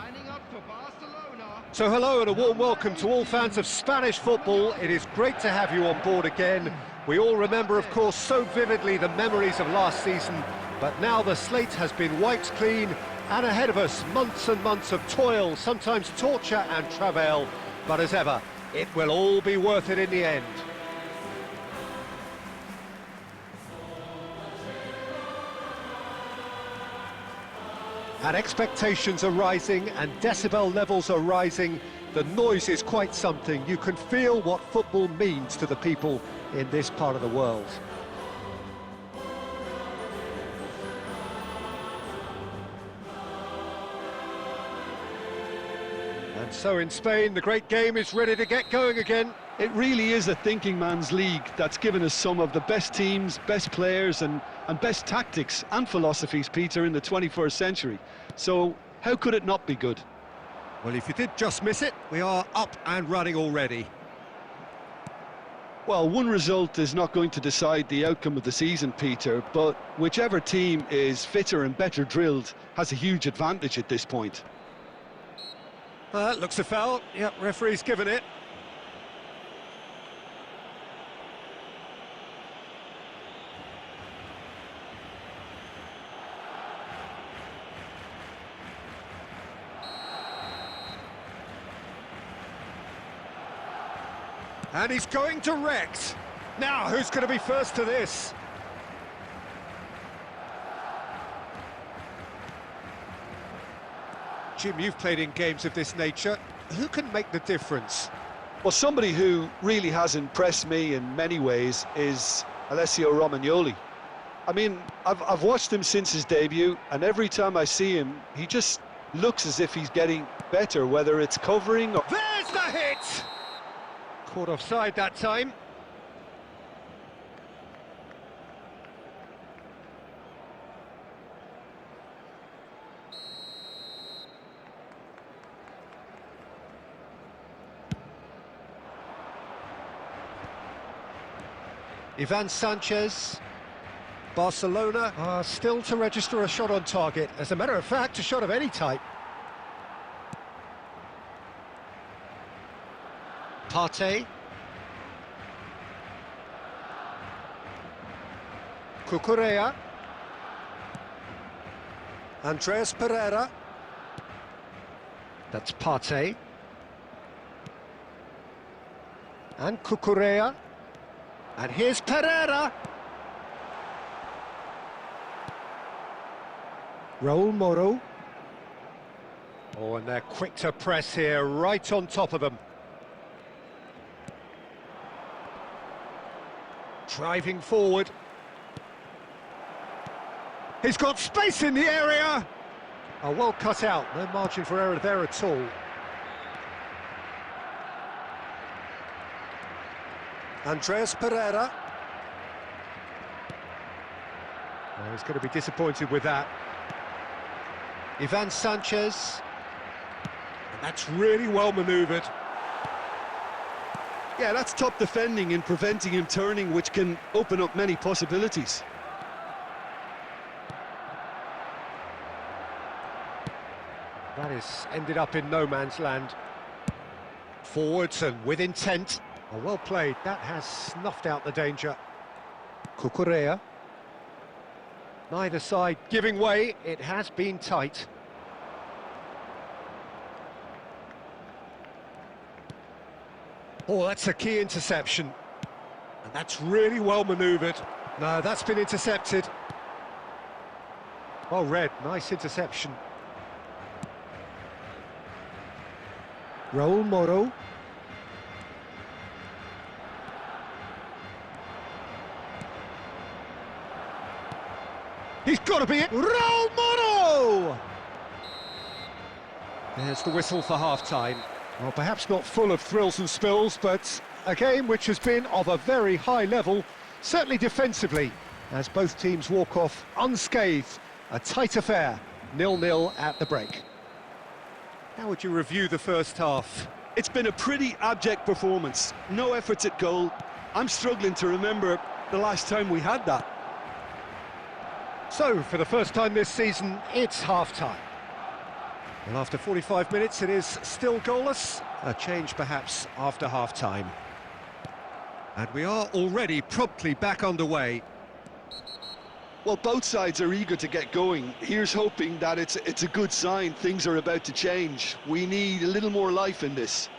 Standing up for Barcelona. So hello and a warm welcome to all fans of Spanish football. It is great to have you on board again. We all remember, of course, so vividly the memories of last season, but now the slate has been wiped clean, and ahead of us, months and months of toil, sometimes torture and travail. But as ever, it will all be worth it in the end. And expectations are rising and decibel levels are rising. The noise is quite something. You can feel what football means to the people in this part of the world. And so in Spain, the great game is ready to get going again. It really is a thinking man's league that's given us some of the best teams, best players and best tactics and philosophies, Peter, in the 21st century. So how could it not be good? Well, if you did just miss it, we are up and running already. Well, one result is not going to decide the outcome of the season, Peter, but whichever team is fitter and better drilled has a huge advantage at this point. That looks a foul. Yep, referee's given it. And he's going direct. Now, who's going to be first to this? Jim, you've played in games of this nature. Who can make the difference? Well, somebody who really has impressed me in many ways is Alessio Romagnoli. I mean, I've watched him since his debut, and every time I see him, he just looks as if he's getting better, whether it's covering or... There's the hit! Caught offside that time. Ivan Sanchez. Barcelona are still to register a shot on target. As a matter of fact, a shot of any type. Partey. Cucurella. Andreas Pereira. That's Partey. And Cucurella. And here's Pereira. Raul Moro. Oh, and they're quick to press here, right on top of them. Driving forward. He's got space in the area. Oh, well cut out. No margin for error there at all. Andreas Pereira. Oh, he's going to be disappointed with that. Ivan Sanchez. And that's really well manoeuvred. Yeah, that's top defending and preventing him turning, which can open up many possibilities. That is ended up in no man's land. Forwards and with intent. Oh, well played. That has snuffed out the danger. Cucurella. Neither side giving way. It has been tight. Oh, that's a key interception. And that's really well manoeuvred. No, that's been intercepted. Well read. Nice interception. Raul Moro. He's got to be it. Raul Moro! There's the whistle for half-time. Well, perhaps not full of thrills and spills, but a game which has been of a very high level, certainly defensively, as both teams walk off unscathed. A tight affair, 0-0 at the break. How would you review the first half? It's been a pretty abject performance. No efforts at goal. I'm struggling to remember the last time we had that. So, for the first time this season, it's half-time. Well, after 45 minutes, it is still goalless. A change perhaps after half-time. And we are already promptly back underway. Well, both sides are eager to get going. Here's hoping that it's a good sign. Things are about to change. We need a little more life in this.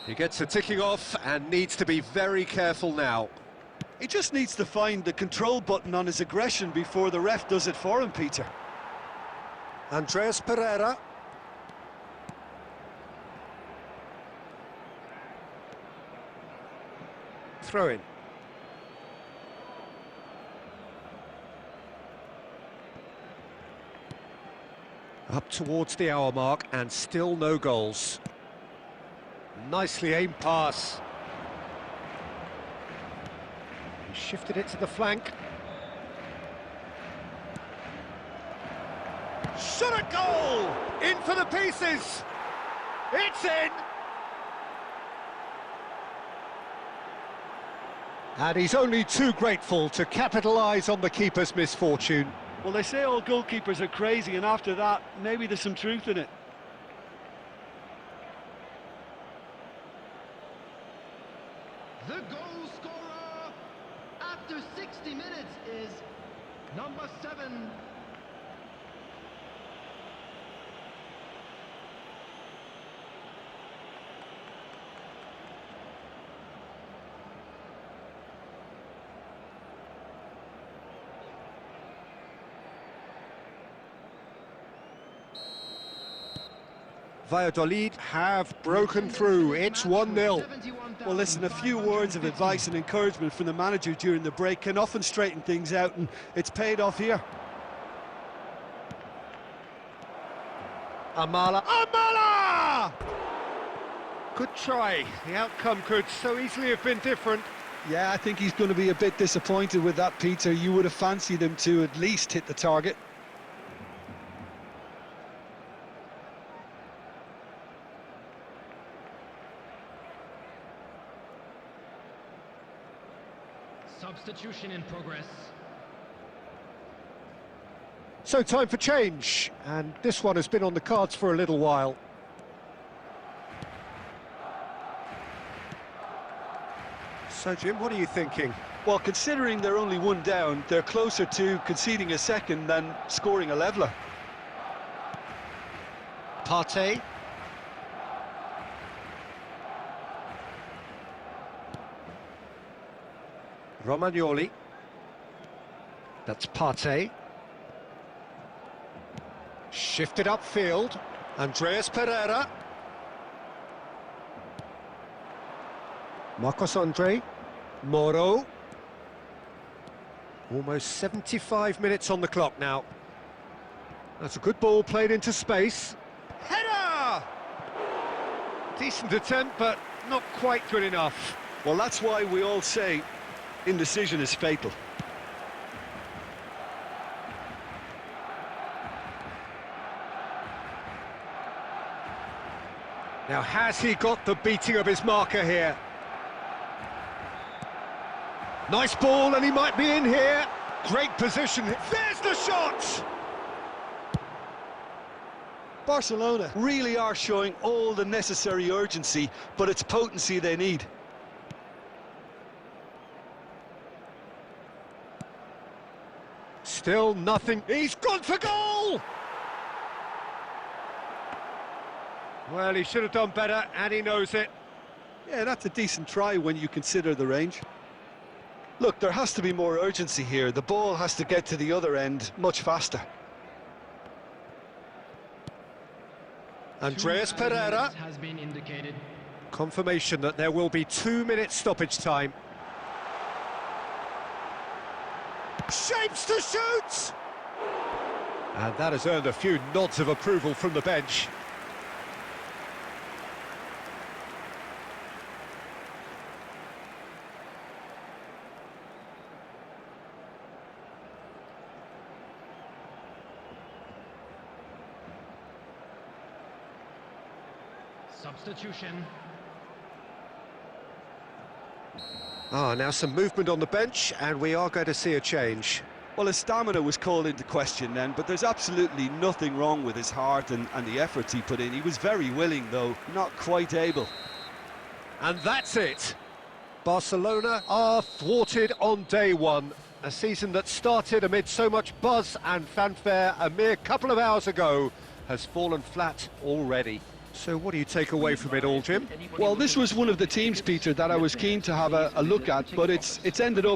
He gets a ticking off and needs to be very careful now. He just needs to find the control button on his aggression before the ref does it for him, Peter. Andreas Pereira. Throw in. Up towards the hour mark and still no goals. Nicely aimed pass. He shifted it to the flank. Shot a goal! In for the pieces! It's in! And he's only too grateful to capitalise on the keeper's misfortune. Well, they say all goalkeepers are crazy, and after that, maybe there's some truth in it. The goal scorer after 60 minutes is number 7. Valladolid have broken through. It's 1-0. Well, listen, a few words of advice and encouragement from the manager during the break can often straighten things out, and it's paid off here. Amala. Amala! Good try. The outcome could so easily have been different. Yeah, I think he's going to be a bit disappointed with that, Peter. You would have fancied him to at least hit the target. Substitution in progress. So time for change, and this one has been on the cards for a little while. So Jim, what are you thinking? Well, considering they're only one down, they're closer to conceding a second than scoring a leveller. Partey. Romagnoli. That's Partey. Shifted upfield. Andreas Pereira. Marcos Andre. Moro. Almost 75 minutes on the clock now. That's a good ball played into space. Header! Decent attempt, but not quite good enough. Well, that's why we all say indecision is fatal. Now, has he got the beating of his marker here? Nice ball, and he might be in here. Great position. There's the shot! Barcelona really are showing all the necessary urgency, but it's potency they need. Still nothing. He's gone for goal! Well, he should have done better, and he knows it. Yeah, that's a decent try when you consider the range. Look, there has to be more urgency here. The ball has to get to the other end much faster. Andreas Pereira. Has been indicated. Confirmation that there will be 2 minutes stoppage time. Shapes to shoot! And that has earned a few nods of approval from the bench. Substitution. Now some movement on the bench, and we are going to see a change. Well, his stamina was called into question then, but there's absolutely nothing wrong with his heart and the efforts he put in. He was very willing, though, not quite able. And that's it. Barcelona are thwarted on day one. A season that started amid so much buzz and fanfare a mere couple of hours ago has fallen flat already. So what do you take away from it all, Jim? Well, this was one of the teams, Peter, that I was keen to have a look at, but it's ended up